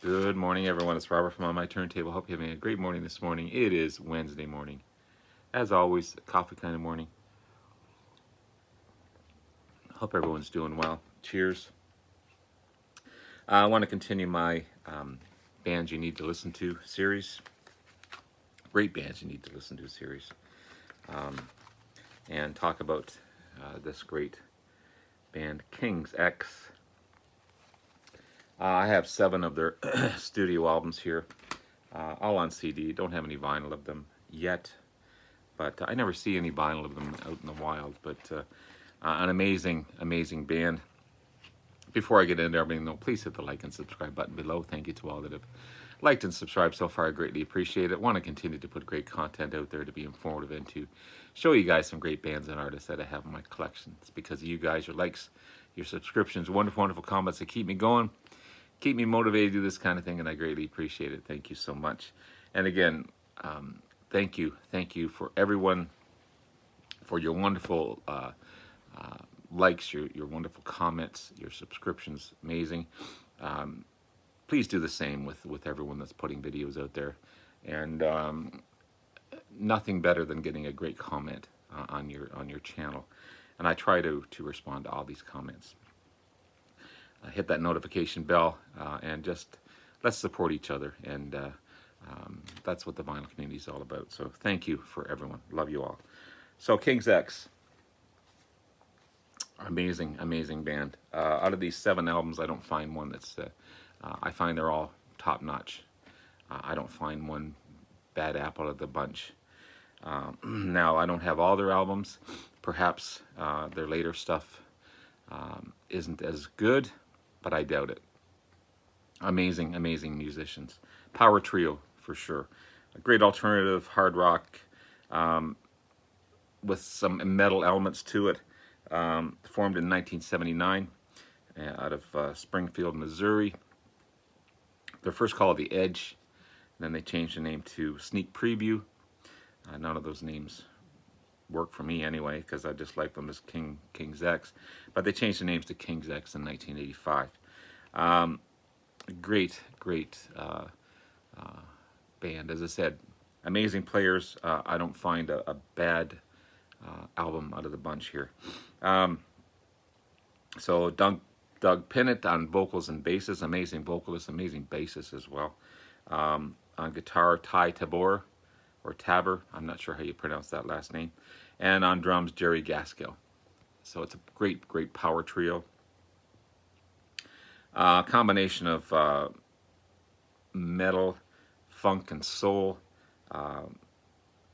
Good morning, everyone. It's Robert from On My Turntable. Hope you're having a great morning this morning. It is Wednesday morning. As always, coffee kind of morning. Hope everyone's doing well. Cheers. I want to continue my bands you need to listen to series. Great bands you need to listen to series. And talk about this great band, King's X. I have 7 of their studio albums here, all on CD. Don't have any vinyl of them yet, but I never see any vinyl of them out in the wild. But an amazing, amazing band. Before I get into everything, though, please hit the like and subscribe button below. Thank you to all that have liked and subscribed so far. I greatly appreciate it. Want to continue to put great content out there to be informative and to show you guys some great bands and artists that I have in my collection. It's because of you guys, your likes, your subscriptions, wonderful, wonderful comments that keep me going, keep me motivated to do this kind of thing, and I greatly appreciate it. Thank you so much. And again, thank you for everyone, for your wonderful likes, your wonderful comments, your subscriptions, amazing. Please do the same with everyone that's putting videos out there. And nothing better than getting a great comment on your channel. And I try to respond to all these comments. Hit that notification bell and just let's support each other. And that's what the vinyl community is all about. So thank you for everyone. Love you all. So King's X. Amazing, amazing band. Out of these 7 albums, I don't find one that's, I find they're all top notch. I don't find one bad apple of the bunch. Now, I don't have all their albums. Perhaps their later stuff isn't as good, but I doubt it. Amazing, amazing musicians. Power trio, for sure. A great alternative hard rock with some metal elements to it. Formed in 1979 out of Springfield, Missouri. They're first called The Edge, then they changed the name to Sneak Preview. None of those names work for me anyway, because I just like them as King's X. But they changed the names to King's X in 1985. Great band. As I said, amazing players. I don't find a bad album out of the bunch here. So Doug Pinnett on vocals and basses, amazing vocalist, amazing bassist as well. On guitar, Ty Tabor, or Tabor, I'm not sure how you pronounce that last name. And on drums, Jerry Gaskill. So it's a great power trio. Combination of metal, funk, and soul,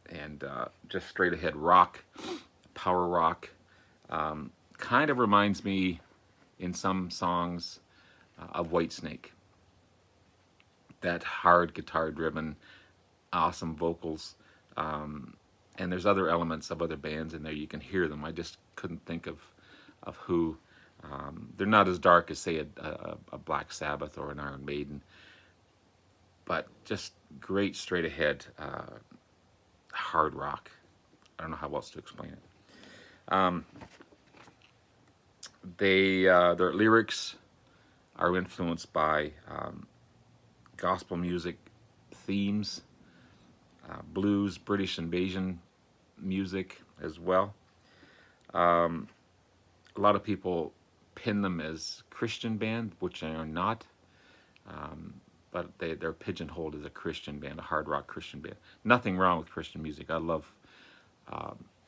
and just straight ahead rock, power rock. Kind of reminds me in some songs of Whitesnake. That hard guitar driven, awesome vocals. And there's other elements of other bands in there. You can hear them. I just couldn't think of who. They're not as dark as, say, a Black Sabbath or an Iron Maiden. But just great straight ahead hard rock. I don't know how else to explain it. Their lyrics are influenced by gospel music themes, blues, British invasion music as well. A lot of people pin them as Christian band, which they are not. But they're pigeonholed as a Christian band, a hard rock Christian band. Nothing wrong with Christian music. I love.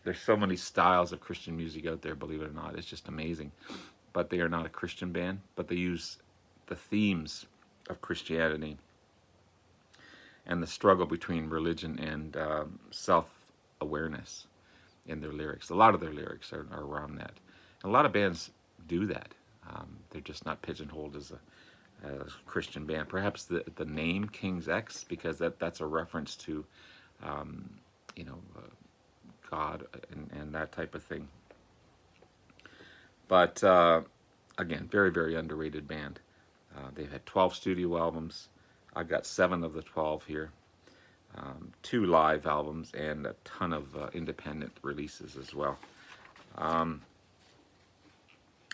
There's so many styles of Christian music out there, believe it or not. It's just amazing. But they are not a Christian band. But they use the themes of Christianity and the struggle between religion and self-awareness in their lyrics. A lot of their lyrics are around that. And a lot of bands do that. They're just not pigeonholed as a Christian band. Perhaps the name King's X, because that's a reference to, God and that type of thing. But again, very underrated band. They've had 12 studio albums. I've got 7 of the 12 here. 2 live albums and a ton of independent releases as well.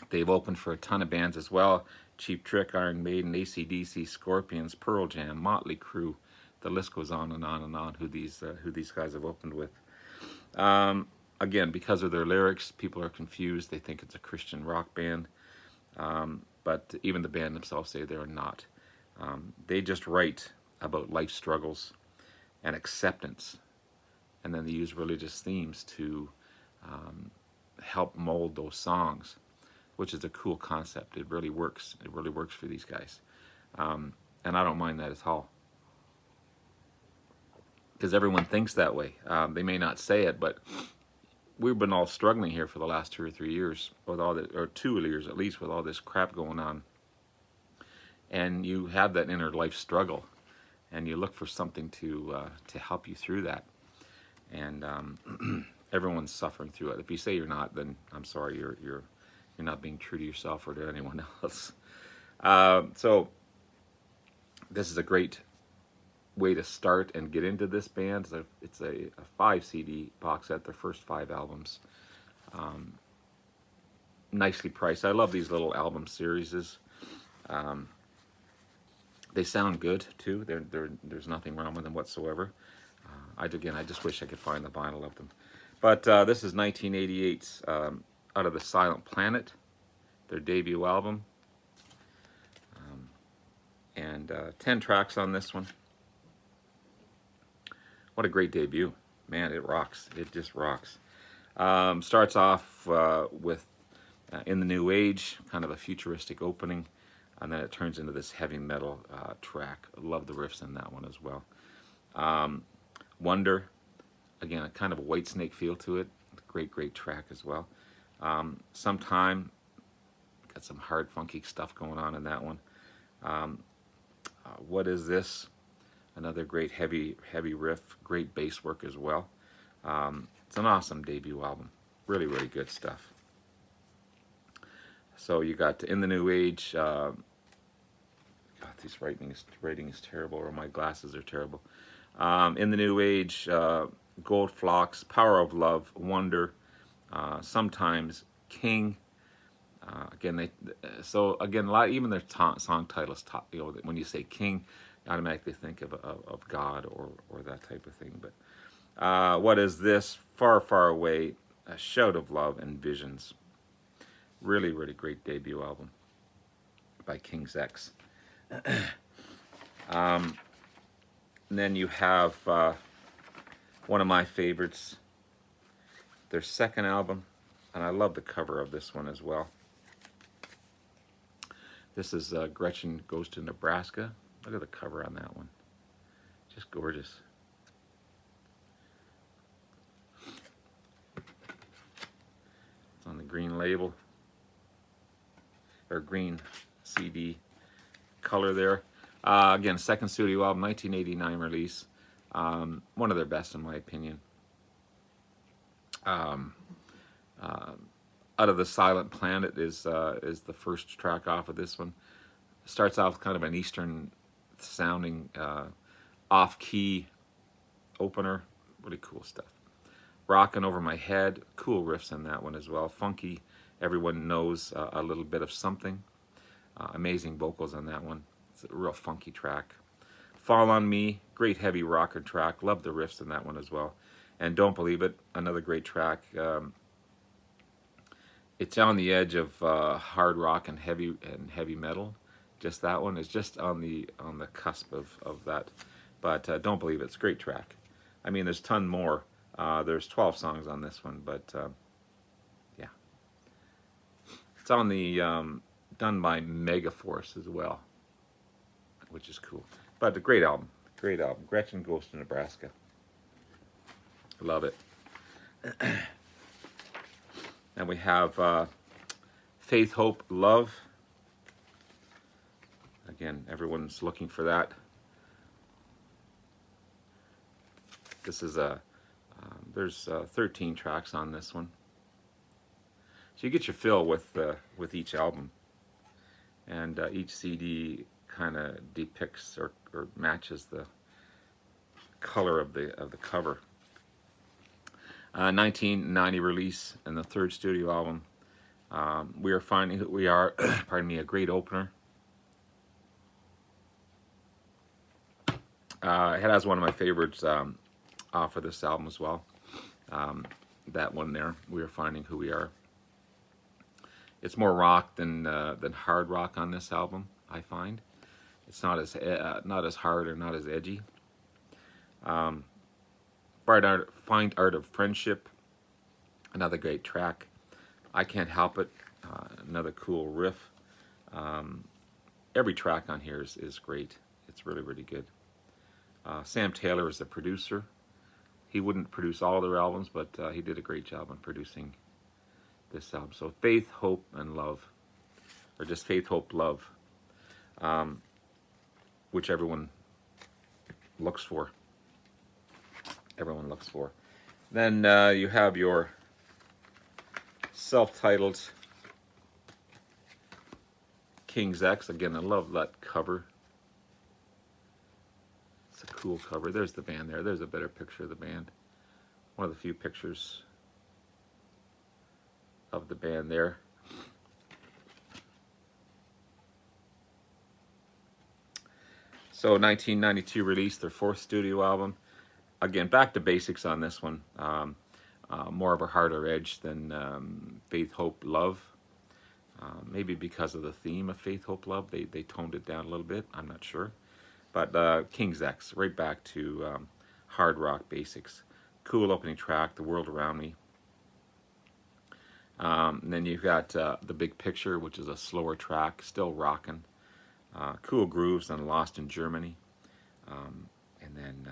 They've opened for a ton of bands as well, Cheap Trick, Iron Maiden, AC/DC, Scorpions, Pearl Jam, Motley Crue. The list goes on and on and on. Who these guys have opened with. Again, because of their lyrics, people are confused. They think it's a Christian rock band, but even the band themselves say they're not. They just write about life struggles and acceptance, and then they use religious themes to help mold those songs, which is a cool concept. It really works. It really works for these guys, and I don't mind that at all, because everyone thinks that way. They may not say it, but we've been all struggling here for the last 2 or 3 years with all the, or 2 years at least, with all this crap going on. And you have that inner life struggle, and you look for something to help you through that. And everyone's suffering through it. If you say you're not, then I'm sorry, you're not being true to yourself or to anyone else. So this is a great way to start and get into this band. It's a 5 CD box set, their first 5 albums. Nicely priced. I love these little album series. They sound good too. There's nothing wrong with them whatsoever. I just wish I could find the vinyl of them. But this is 1988's Out of the Silent Planet, their debut album. And 10 tracks on this one. What a great debut. Man, it rocks. It just rocks. Starts off with In the New Age, kind of a futuristic opening, and then it turns into this heavy metal track. I love the riffs in that one as well. Wonder, again, a kind of a Whitesnake feel to it. Great track as well. Sometime, got some hard, funky stuff going on in that one. What Is This? Another great heavy riff, great bass work as well. It's an awesome debut album. Really good stuff. So you got In the New Age. God, this writing is terrible, or my glasses are terrible. In the New Age, Gold Flocks, Power of Love, Wonder, Sometimes, King. Again, a lot, even their song titles, when you say King, you automatically think of God or that type of thing. But What Is This? Far Away, A Shout of Love, and Visions. Really great debut album by King's X. And then you have one of my favorites, their second album, and I love the cover of this one as well. This is Gretchen Goes to Nebraska. Look at the cover on that one. Just gorgeous. It's on the green label, or green CD color there. Again, second studio album, 1989 release. One of their best in my opinion. Out of the Silent Planet is the first track off of this one. Starts off kind of an Eastern sounding off-key opener. Really cool stuff. Rockin' Over My Head, cool riffs in that one as well. Funky, everyone knows a little bit of something. Amazing vocals on that one. It's a real funky track. Fall on Me, great heavy rocker track. Love the riffs in that one as well. And Don't Believe It, another great track. It's on the edge of hard rock and heavy metal. Just that one is just on the cusp of that. But Don't Believe It's a great track. I mean, there's a ton more. There's 12 songs on this one, but yeah. It's on the done by Megaforce as well, which is cool. But a great album. Great album. Gretchen Goes to Nebraska. Love it. And we have Faith, Hope, Love. Again, everyone's looking for that. This is there's 13 tracks on this one. So you get your fill with each album. And each CD kind of depicts or matches the color of the cover. 1990 release and the third studio album. We Are Finding Who We Are, pardon me, a great opener. It has one of my favorites for this album as well. That one there, We Are Finding Who We Are. It's more rock than hard rock on this album, I find. It's not as hard or not as edgy. Find Art of Friendship, another great track. I Can't Help It, another cool riff. Every track on here is great. It's really, really good. Sam Taylor is the producer. He wouldn't produce all their albums, but he did a great job on producing this album. So Faith, Hope, and Love, or just Faith, Hope, Love, which everyone looks for. Everyone looks for. Then you have your self-titled King's X. Again, I love that cover. It's a cool cover. There's the band there. There's a better picture of the band. One of the few pictures of the band there. So 1992 released their 4th studio album. Again, back to basics on this one. More of a harder edge than Faith, Hope, Love. Maybe because of the theme of Faith, Hope, Love, they toned it down a little bit. I'm not sure. But King's X, right back to hard rock basics. Cool opening track, The World Around Me. And then you've got The Big Picture, which is a slower track, still rocking. Cool grooves on Lost in Germany. And then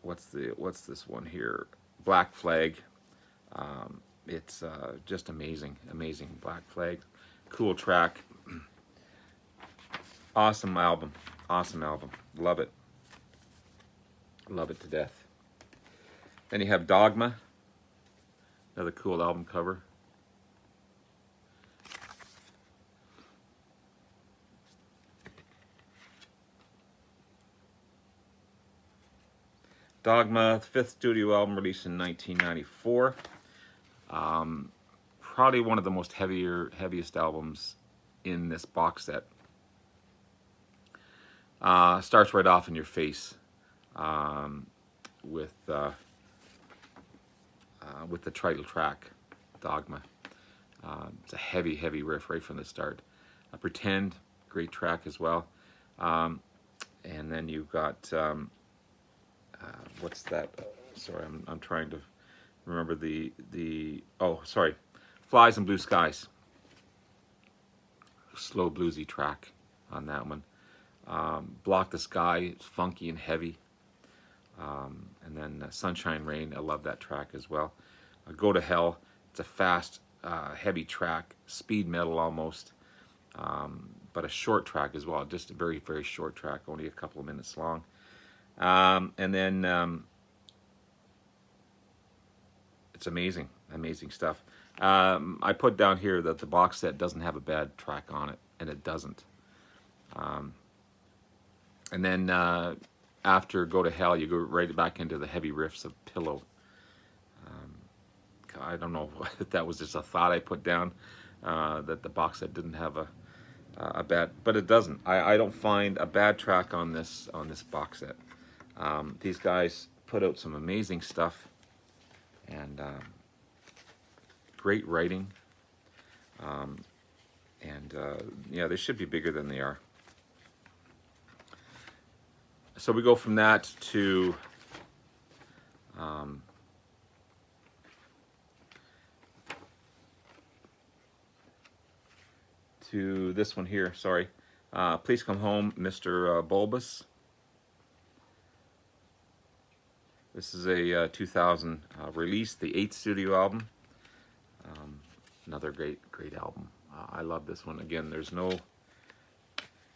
what's this one here? Black Flag. It's just amazing Black Flag. Cool track. Awesome album. Love it to death. Then you have Dogma, another cool album cover. Dogma, 5th studio album, released in 1994. Probably one of the most heaviest albums in this box set. Starts right off in your face with the title track, Dogma. It's a heavy riff right from the start. Pretend, great track as well. And then you've got what's that? Sorry, I'm trying to remember Flies in Blue Skies. Slow bluesy track on that one. Block the Sky, it's funky and heavy. And then Sunshine Rain, I love that track as well. Go to Hell, it's a fast, heavy track, speed metal almost, but a short track as well, just a very short track, only a couple of minutes long. And then it's amazing stuff. I put down here that the box set doesn't have a bad track on it, and it doesn't. And then after Go to Hell, you go right back into the heavy riffs of Pillow. I don't know if that was just a thought I put down, that the box set didn't have a bad, but it doesn't. I don't find a bad track on this box set. These guys put out some amazing stuff, and great writing. Yeah, they should be bigger than they are. So we go from that to this one here. Sorry, Please Come Home, Mr. Bulbas. This is a 2000 release, the 8th studio album. Another great album. I love this one. Again, there's no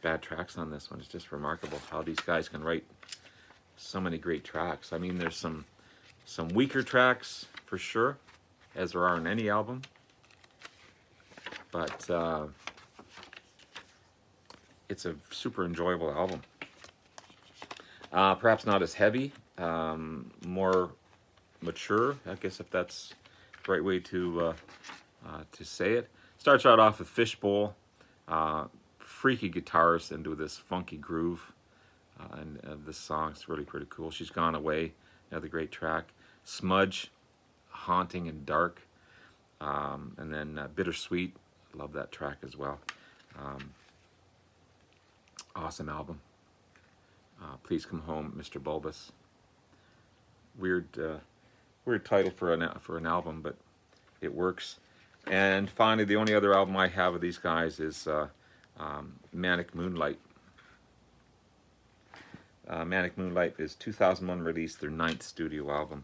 bad tracks on this one. It's just remarkable how these guys can write so many great tracks. I mean, there's some weaker tracks for sure, as there are in any album, but it's a super enjoyable album. Perhaps not as heavy, more mature, I guess, if that's the right way to say it. Starts right off with Fishbowl, freaky guitars into this funky groove. And this song's really pretty cool. She's Gone Away, another great track. Smudge, haunting and dark. And then Bittersweet, love that track as well. Awesome album. Please Come Home, Mr. Bulbas. Weird title for an album, but it works. And finally, the only other album I have of these guys is Manic Moonlight. Manic Moonlight is 2001 release, their 9th studio album.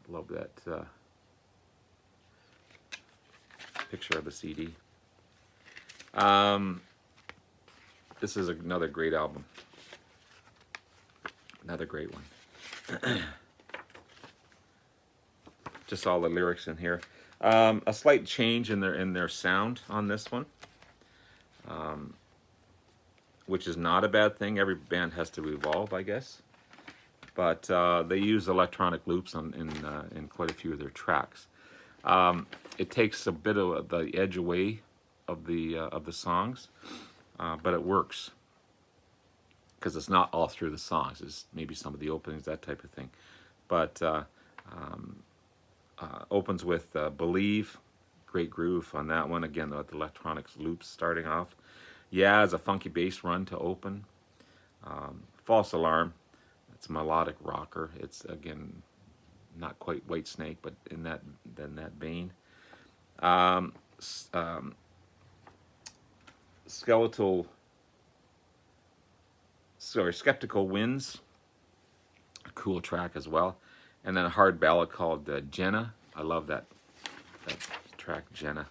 Love that picture of the CD. This is another great album. Another great one. Just all the lyrics in here. A slight change in their sound on this one, which is not a bad thing. Every band has to evolve, I guess. But they use electronic loops in quite a few of their tracks. It takes a bit of the edge away of the songs, but it works because it's not all through the songs. It's maybe some of the openings, that type of thing. But opens with Believe, great groove on that one. Again, the electronics loops starting off. Yeah, it's a funky bass run to open. False Alarm, it's a melodic rocker. It's, again, not quite Whitesnake, but in that vein. Skeptical Winds, a cool track as well. And then a hard ballad called Jenna. I love that track, Jenna.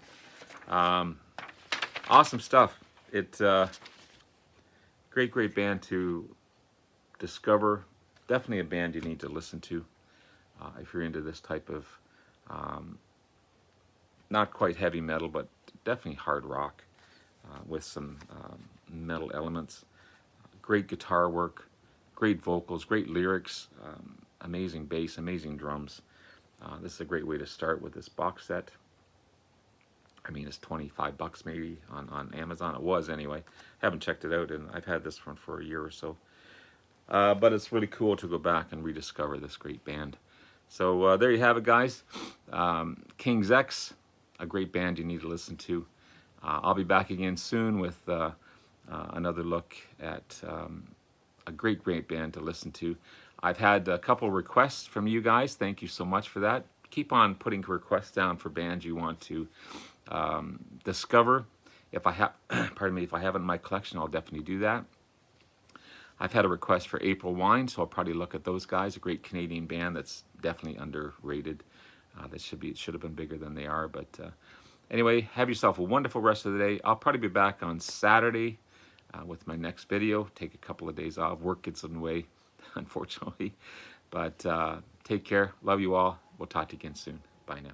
Awesome stuff. It's great band to discover. Definitely a band you need to listen to if you're into this type of not quite heavy metal, but definitely hard rock with some metal elements. Great guitar work, great vocals, great lyrics, amazing bass, amazing drums. This is a great way to start with this box set. I mean, it's 25 bucks maybe on Amazon. It was anyway. Haven't checked it out, and I've had this one for a year or so. But it's really cool to go back and rediscover this great band. So there you have it, guys. King's X, a great band you need to listen to. I'll be back again soon with another look at a great band to listen to. I've had a couple requests from you guys. Thank you so much for that. Keep on putting requests down for bands you want to discover. If I have, pardon me, if I have it in my collection, I'll definitely do that. I've had a request for April Wine, so I'll probably look at those guys. A great Canadian band that's definitely underrated. That should have been bigger than they are. But anyway, have yourself a wonderful rest of the day. I'll probably be back on Saturday with my next video. Take a couple of days off. Work gets in the way, unfortunately. But take care. Love you all. We'll talk to you again soon. Bye now.